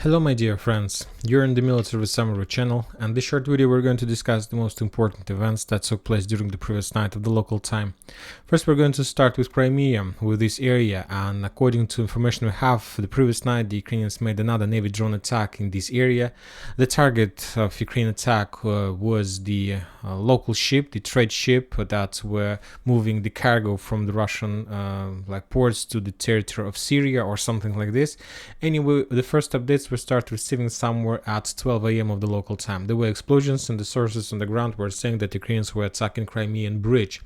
Hello my dear friends, you're in the Military Summary channel, and this short video we're going to discuss the most important events that took place during the previous night of the local time. First we're going to start with Crimea, with this area, and according to information we have, the previous night the Ukrainians made another Navy drone attack in this area. The target of Ukraine attack was the local ship, the trade ship that were moving the cargo from the Russian ports to the territory of Syria or something like this. Anyway, the first updates we start receiving somewhere at 12 a.m. of the local time. There were explosions and the sources on the ground were saying that Ukrainians were attacking Crimean bridge.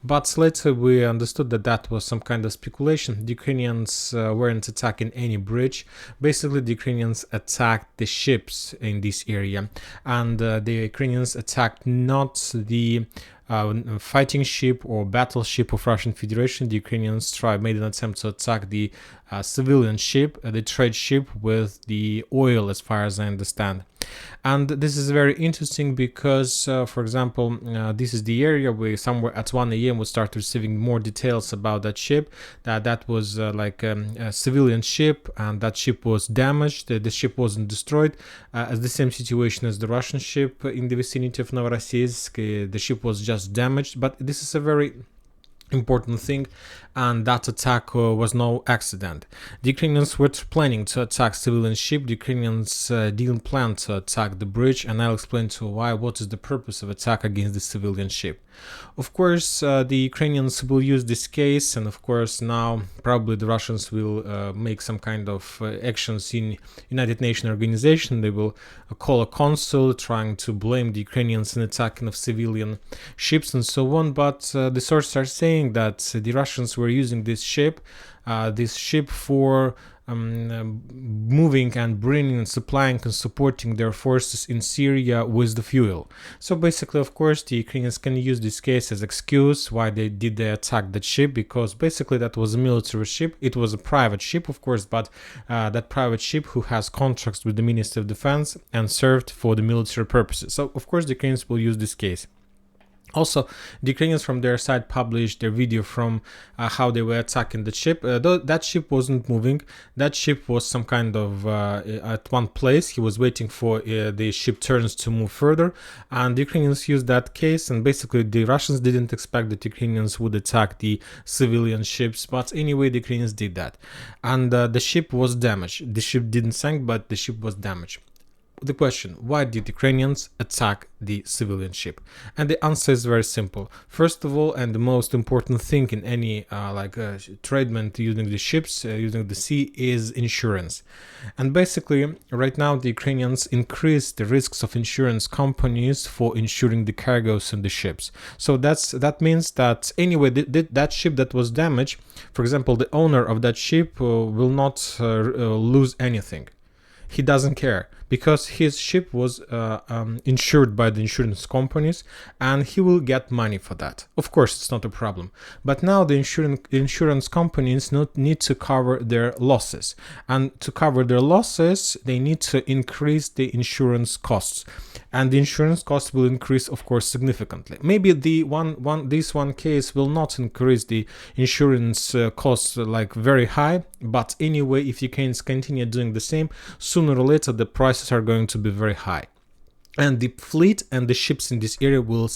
But later we understood that that was some kind of speculation. The Ukrainians weren't attacking any bridge. Basically, the Ukrainians attacked the ships in this area. And the Ukrainians attacked not the fighting ship or battleship of Russian Federation. The Ukrainians made an attempt to attack the civilian ship, the trade ship with the oil, as far as I understand. And this is very interesting because, for example, this is the area where somewhere at 1 a.m. we start receiving more details about that ship, that was a civilian ship, and that ship was damaged. The ship wasn't destroyed, as the same situation as the Russian ship in the vicinity of Novorossiysk. The ship was just damaged, but this is a very important thing, and that attack was no accident. The Ukrainians were planning to attack civilian ship. The Ukrainians didn't plan to attack the bridge, and I'll explain to you why. What is the purpose of attack against the civilian ship? Of course, the Ukrainians will use this case, and of course now probably the Russians will make some kind of actions in United Nations organization. They will call a consul trying to blame the Ukrainians in attacking of civilian ships and so on, but the sources are saying that the Russians were using this ship for moving and bringing and supplying and supporting their forces in Syria with the fuel. So basically, of course, the Ukrainians can use this case as excuse why they attack that ship, because basically that was a military ship. It was a private ship, of course, but that private ship who has contracts with the Ministry of Defense and served for the military purposes. So of course the Ukrainians will use this case. Also, the Ukrainians from their side published their video from how they were attacking the ship. Though that ship wasn't moving, that ship was some kind of at one place. He was waiting for the ship turns to move further, and the Ukrainians used that case, and basically the Russians didn't expect that the Ukrainians would attack the civilian ships, but anyway the Ukrainians did that, and the ship was damaged. The ship didn't sink, but the ship was damaged. The question, why did Ukrainians attack the civilian ship? And the answer is very simple. First of all, and the most important thing in any tradement using the ships, using the sea, is insurance. And basically, right now the Ukrainians increase the risks of insurance companies for insuring the cargoes in the ships. So that means that anyway, that ship that was damaged, for example, the owner of that ship will not lose anything. He doesn't care, because his ship was insured by the insurance companies, and he will get money for that. Of course, it's not a problem. But now the insurance companies need to cover their losses. And to cover their losses, they need to increase the insurance costs. And the insurance costs will increase, of course, significantly. Maybe this one case will not increase the insurance costs very high, but anyway, if you can continue doing the same, sooner or later the prices are going to be very high. And the fleet and the ships in this area will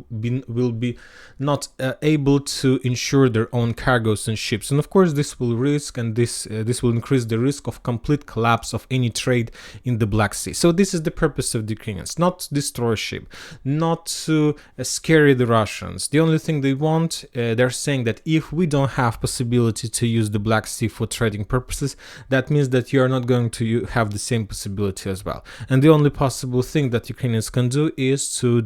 be not able to insure their own cargoes and ships, and of course this will this will increase the risk of complete collapse of any trade in the Black Sea. So this is the purpose of the Ukrainians: not to destroy ship, not to scare the Russians. The only thing they want, they're saying that if we don't have possibility to use the Black Sea for trading purposes, that means that you are not going to have the same possibility as well. And the only possible thing that Ukrainians can do is to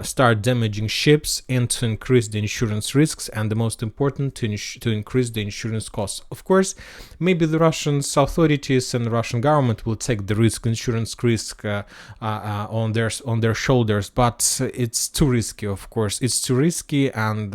start damaging ships and to increase the insurance risks, and the most important, to increase the insurance costs. Of course, maybe the Russian authorities and the Russian government will take the insurance risk on their shoulders, but it's too risky. Of course, it's too risky, and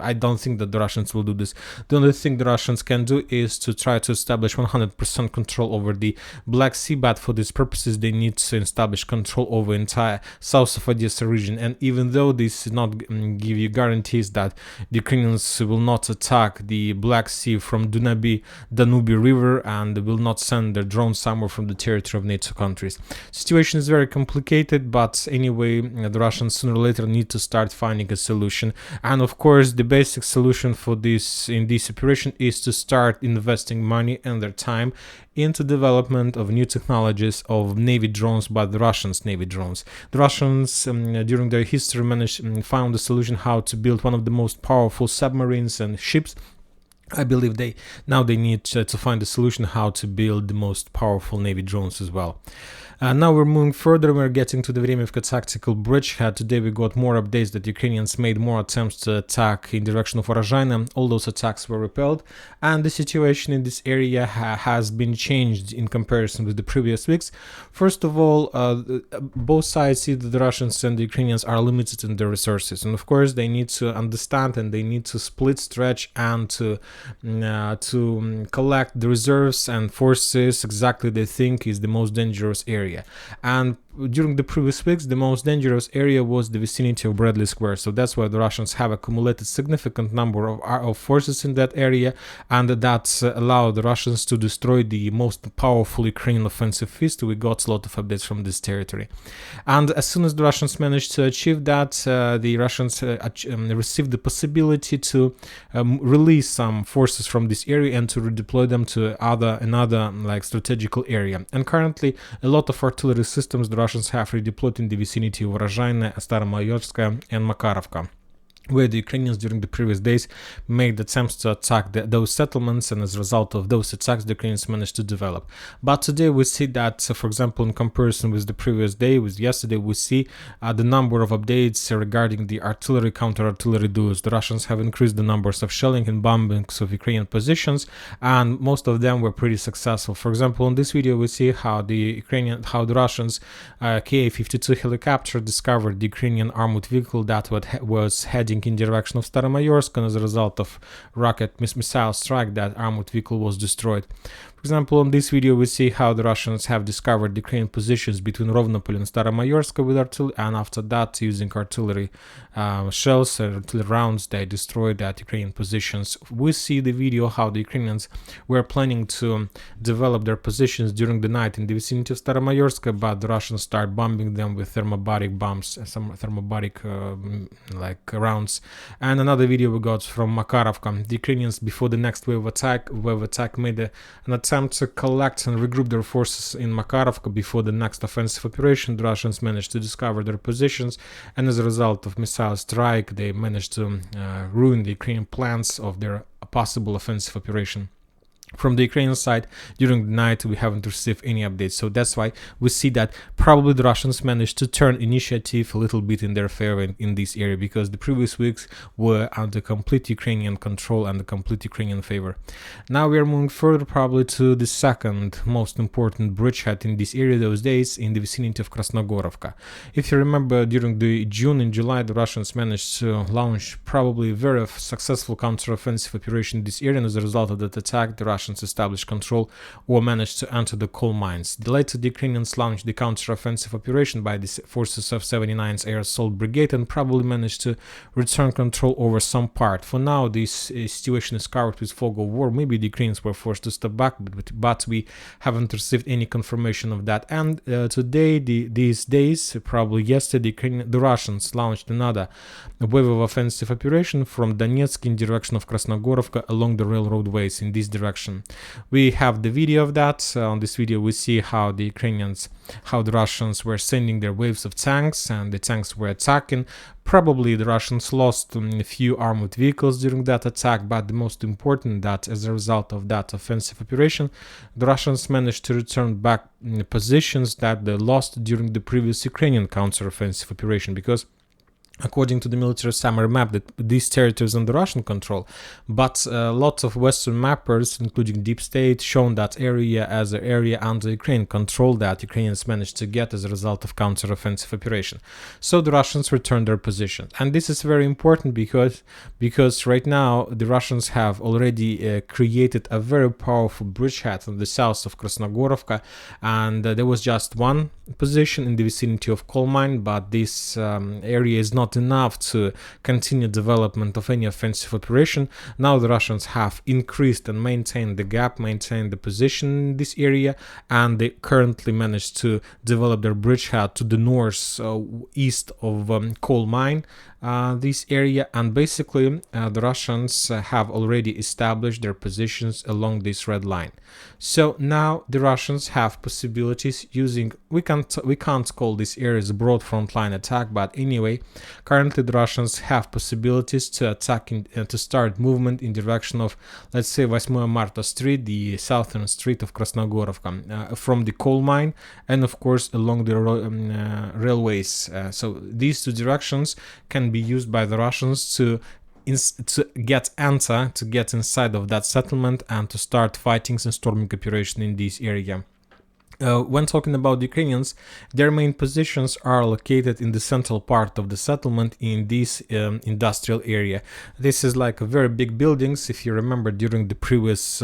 I don't think that the Russians will do this. The only thing the Russians can do is to try to establish 100% control over the Black Sea, but for these purposes they need to establish control over entire south of Odessa region. And even though this is not give you guarantees that the Ukrainians will not attack the Black Sea from Danube River and will not send their drones somewhere from the territory of NATO countries. Situation is very complicated, but anyway, the Russians sooner or later need to start finding a solution. And of course, the basic solution for this in this operation is to start investing money and their time into development of new technologies of Navy drones, but the Russians' Navy drones. The Russians, during their history, found a solution how to build one of the most powerful submarines and ships. I believe they need to find a solution how to build the most powerful Navy drones as well. Now we're moving further. We're getting to the Avdiivka tactical bridgehead. Today we got more updates that Ukrainians made more attempts to attack in direction of Orozhaina. All those attacks were repelled, and the situation in this area has been changed in comparison with the previous weeks. First of all, both sides see that the Russians and the Ukrainians are limited in their resources, and of course they need to understand and they need to split, stretch, and to collect the reserves and forces exactly they think is the most dangerous area. And during the previous weeks, the most dangerous area was the vicinity of Bradley Square. So that's why the Russians have accumulated significant number of forces in that area, and that allowed the Russians to destroy the most powerful Ukrainian offensive fist. We got a lot of updates from this territory. And as soon as the Russians managed to achieve that, the Russians received the possibility to release some forces from this area and to redeploy them to another like strategical area. And currently, a lot of artillery systems the Russians have redeployed in the vicinity of Orozhaina, Staromayorska, and Makarovka, where the Ukrainians during the previous days made attempts to attack those settlements, and as a result of those attacks the Ukrainians managed to develop. But today we see that, for example, in comparison with the previous day, with yesterday, we see the number of updates regarding the artillery, counter-artillery duels. The Russians have increased the numbers of shelling and bombings of Ukrainian positions, and most of them were pretty successful. For example, in this video we see how the Russians Ka-52 helicopter discovered the Ukrainian armored vehicle that was heading in direction of Staromayorsk, and as a result of rocket missile strike, that armored vehicle was destroyed. For example, in this video we see how the Russians have discovered the Ukrainian positions between Rovnopol and Staromayorsk with artillery, and after that, using artillery shells and artillery rounds, they destroyed that Ukrainian positions. We see the video how the Ukrainians were planning to develop their positions during the night in the vicinity of Staromayorsk, but the Russians start bombing them with thermobaric bombs, some thermobaric rounds. And another video we got from Makarovka. The Ukrainians, before the next wave attack made an attempt to collect and regroup their forces in Makarovka before the next offensive operation. The Russians managed to discover their positions, and as a result of missile strike, they managed to ruin the Ukrainian plans of their possible offensive operation. From the Ukrainian side, during the night, we haven't received any updates. So that's why we see that probably the Russians managed to turn initiative a little bit in their favor in this area, because the previous weeks were under complete Ukrainian control and the complete Ukrainian favor. Now we are moving further probably to the second most important bridgehead in this area those days, in the vicinity of Krasnogorovka. If you remember, during the June and July, the Russians managed to launch probably a very successful counter-offensive operation in this area, and as a result of that attack, the Russians established control or managed to enter the coal mines. Later, the Ukrainians launched the counter-offensive operation by the forces of 79th Air Assault Brigade and probably managed to return control over some part. For now, this situation is covered with fog of war. Maybe the Ukrainians were forced to step back, but we haven't received any confirmation of that. And today, these days, probably yesterday, the Russians launched another wave of offensive operation from Donetsk in direction of Krasnogorovka along the railroad ways in this direction. We have the video of that. On this video we see how the Russians were sending their waves of tanks, and the tanks were attacking. Probably the Russians lost a few armored vehicles during that attack, but the most important that as a result of that offensive operation, the Russians managed to return back positions that they lost during the previous Ukrainian counter-offensive operation, because according to the military summary map, that these territories under Russian control, but lots of Western mappers, including Deep State, shown that area as an area under Ukraine control that Ukrainians managed to get as a result of counter-offensive operation. So the Russians returned their position, and this is very important because right now the Russians have already created a very powerful bridgehead in the south of Krasnogorovka, and there was just one position in the vicinity of coal mine, but this area is not enough to continue development of any offensive operation. Now the Russians have increased and maintained the gap, maintained the position in this area, and they currently managed to develop their bridgehead to the north east of coal mine, this area, and basically the Russians have already established their positions along this red line. So now the Russians have possibilities using, we can't call this area a broad front line attack, but anyway, currently the Russians have possibilities to attack to start movement in direction of, let's say, 8 Marta Street, the southern street of Krasnogorovka, from the coal mine, and of course along the railways. So these two directions can be used by the Russians to get inside of that settlement and to start fightings and storming operation in this area. When talking about the Ukrainians, their main positions are located in the central part of the settlement in this industrial area. This is like a very big buildings. If you remember, during the previous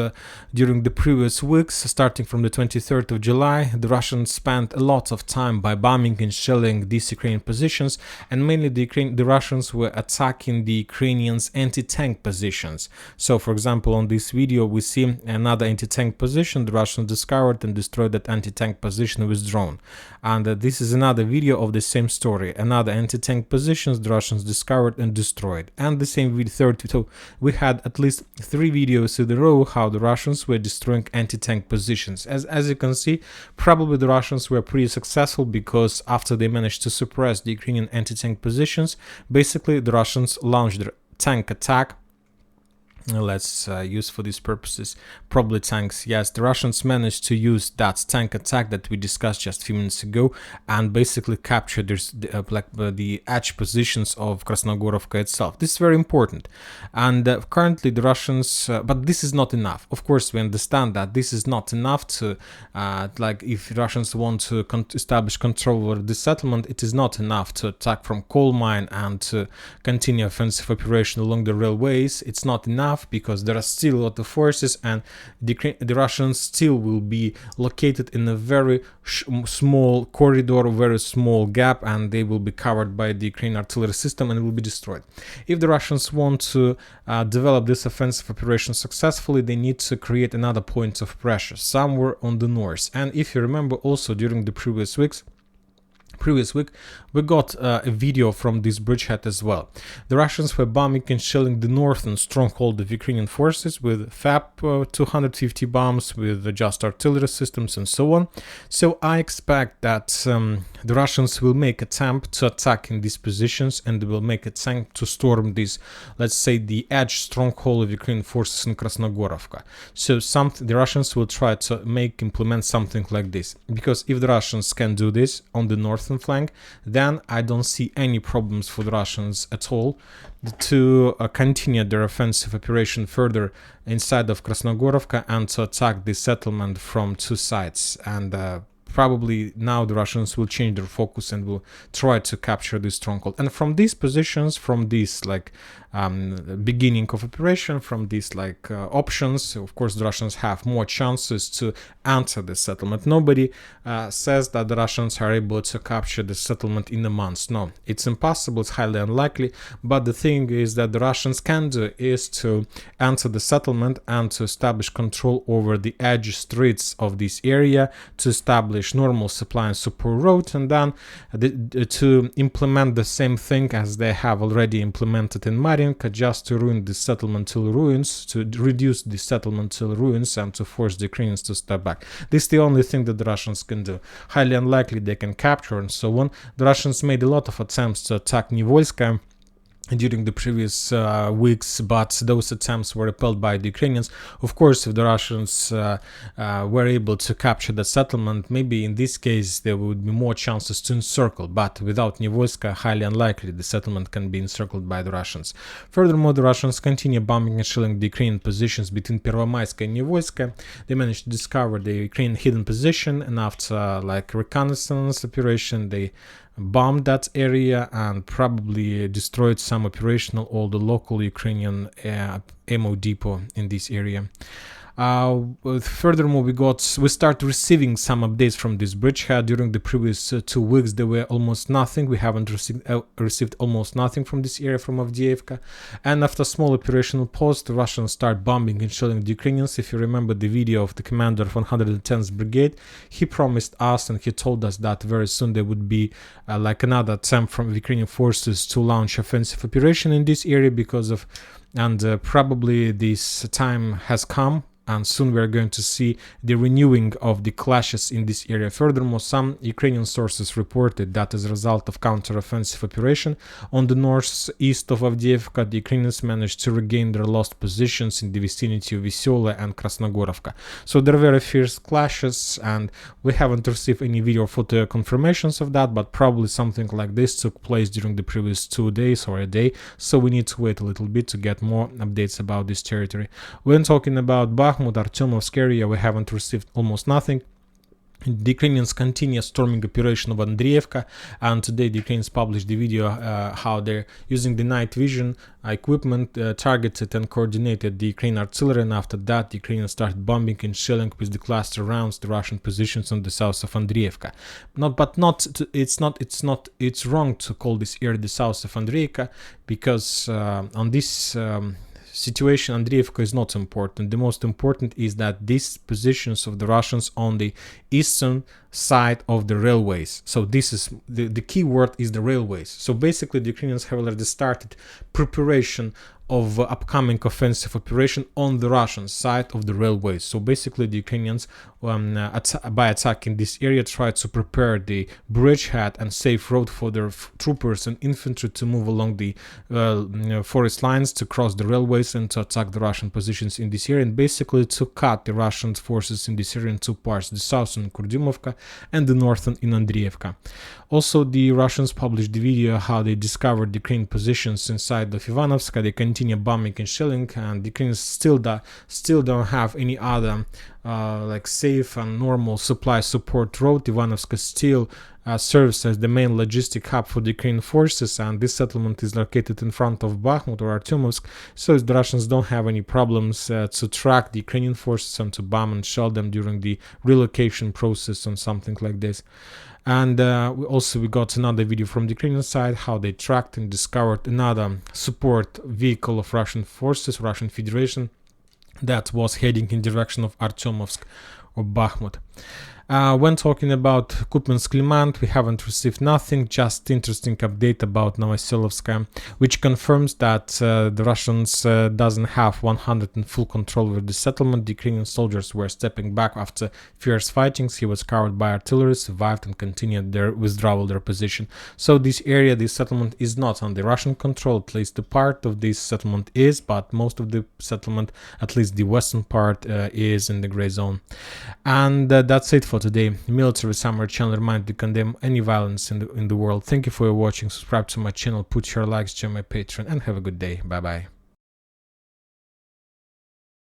weeks, starting from the 23rd of July, the Russians spent a lot of time by bombing and shelling these Ukrainian positions, and mainly the Russians were attacking the Ukrainians' anti-tank positions. So, for example, on this video, we see another anti-tank position the Russians discovered and destroyed that anti-tank position with drone, and this is another video of the same story, another anti-tank positions the Russians discovered and destroyed, and the same video third. So we had at least 3 videos in a row how the Russians were destroying anti-tank positions. As you can see, probably the Russians were pretty successful, because after they managed to suppress the Ukrainian anti-tank positions, basically the Russians launched their tank attack. Let's use for these purposes probably tanks. Yes, the Russians managed to use that tank attack that we discussed just a few minutes ago and basically capture the edge positions of Krasnogorovka itself. This is very important, and currently the Russians, but this is not enough. Of course, we understand that this is not enough to if Russians want to establish control over the settlement, it is not enough to attack from coal mine and to continue offensive operation along the railways. It's not enough, because there are still a lot of forces, and the Russians still will be located in a very small corridor, very small gap, and they will be covered by the Ukrainian artillery system and will be destroyed. If the Russians want to develop this offensive operation successfully, they need to create another point of pressure somewhere on the north. And if you remember, also during the previous week, we got a video from this bridgehead as well. The Russians were bombing and shelling the northern stronghold of Ukrainian forces with FAP 250 bombs, with just artillery systems and so on. So I expect that the Russians will make attempt to attack in these positions, and they will make attempt to storm this, let's say, the edge stronghold of Ukrainian forces in Krasnogorovka. So the Russians will try to implement something like this, because if the Russians can do this on the northern flank, then I don't see any problems for the Russians at all to continue their offensive operation further inside of Krasnogorovka and to attack the settlement from 2 sides. And probably now the Russians will change their focus and will try to capture this stronghold. And from these positions, from this beginning of operation, from these options, of course the Russians have more chances to enter the settlement. Nobody says that the Russians are able to capture the settlement in a month. No, it's impossible, it's highly unlikely, but the thing is that the Russians can do is to enter the settlement and to establish control over the edge streets of this area, to establish normal supply and support roads, and then to implement the same thing as they have already implemented in Mariinka, just to ruin the settlement till ruins, to reduce the settlement till ruins, and to force the Ukrainians to step back. This is the only thing that the Russians can do. Highly unlikely they can capture and so on. The Russians made a lot of attempts to attack Nivolskaya, during the previous weeks, but those attempts were repelled by the Ukrainians. Of course, if the Russians were able to capture the settlement, maybe in this case there would be more chances to encircle, but without new войска, highly unlikely the settlement can be encircled by the Russians. Furthermore, the Russians continue bombing and shelling the Ukrainian positions between Первомайска and new войска. They managed to discover the Ukrainian hidden position, and after reconnaissance operation, they bombed that area and probably destroyed some operational or the local Ukrainian ammo depot in this area. Furthermore, we start receiving some updates from this bridgehead. During the previous 2 weeks, there were almost nothing. We haven't received almost nothing from this area, from Avdiivka. And after small operational pause, the Russians start bombing and shelling the Ukrainians. If you remember the video of the commander of 110th Brigade, he promised us and he told us that very soon there would be another attempt from the Ukrainian forces to launch offensive operation in this area probably this time has come. And soon we're going to see the renewing of the clashes in this area. Furthermore, some Ukrainian sources reported that as a result of counter-offensive operation on the northeast of Avdiivka, the Ukrainians managed to regain their lost positions in the vicinity of Veselye and Krasnogorovka. So there were fierce clashes, and we haven't received any video or photo confirmations of that, but probably something like this took place during the previous 2 days or a day. So we need to wait a little bit to get more updates about this territory. When talking about Artyomovsk area, we haven't received almost nothing. The Ukrainians continue storming operation of Andriivka, and today the Ukrainians published the video how they're using the night vision equipment targeted and coordinated the Ukrainian artillery, and after that the Ukrainians started bombing and shelling with the cluster rounds the Russian positions on the south of Andriivka. It's wrong to call this area the south of Andriivka, because on this situation Andriivka is not important. The most important is that these positions of the Russians on the eastern side of the railways. So this is the key word is the railways. So basically the Ukrainians have already started preparation of upcoming offensive operation on the Russian side of the railways. So basically the Ukrainians by attacking this area try to prepare the bridgehead and safe road for their troopers and infantry to move along the forest lines to cross the railways and to attack the Russian positions in this area, and basically to cut the Russian forces in this area in 2 parts, the southern in Kurdyumovka and the northern in Andriivka. Also, the Russians published the video how they discovered the Ukrainian positions inside of Ivanovska. They continue bombing and shelling, and the Ukrainians still don't have any other safe and normal supply support road. Ivanovska still serves as the main logistic hub for the Ukrainian forces, and this settlement is located in front of Bakhmut or Artyomovsk, so the Russians don't have any problems to track the Ukrainian forces and to bomb and shell them during the relocation process or something like this. And we got another video from the Ukrainian side how they tracked and discovered another support vehicle of Russian forces, Russian Federation, that was heading in direction of Artyomovsk or Bakhmut. When talking about Kupiansk-Liman, we haven't received nothing, just interesting update about Novoselovska, which confirms that the Russians doesn't have 100% in full control over the settlement. The Ukrainian soldiers were stepping back after fierce fightings. He was covered by artillery, survived, and continued their withdrawal, their position. So this area, this settlement is not under Russian control, at least the part of this settlement is, but most of the settlement, at least the western part, is in the gray zone. And that's it for today. Military Summary channel reminds to condemn any violence in the world. Thank you for watching. Subscribe to my channel, put your likes, join my Patreon, and have a good day. Bye bye.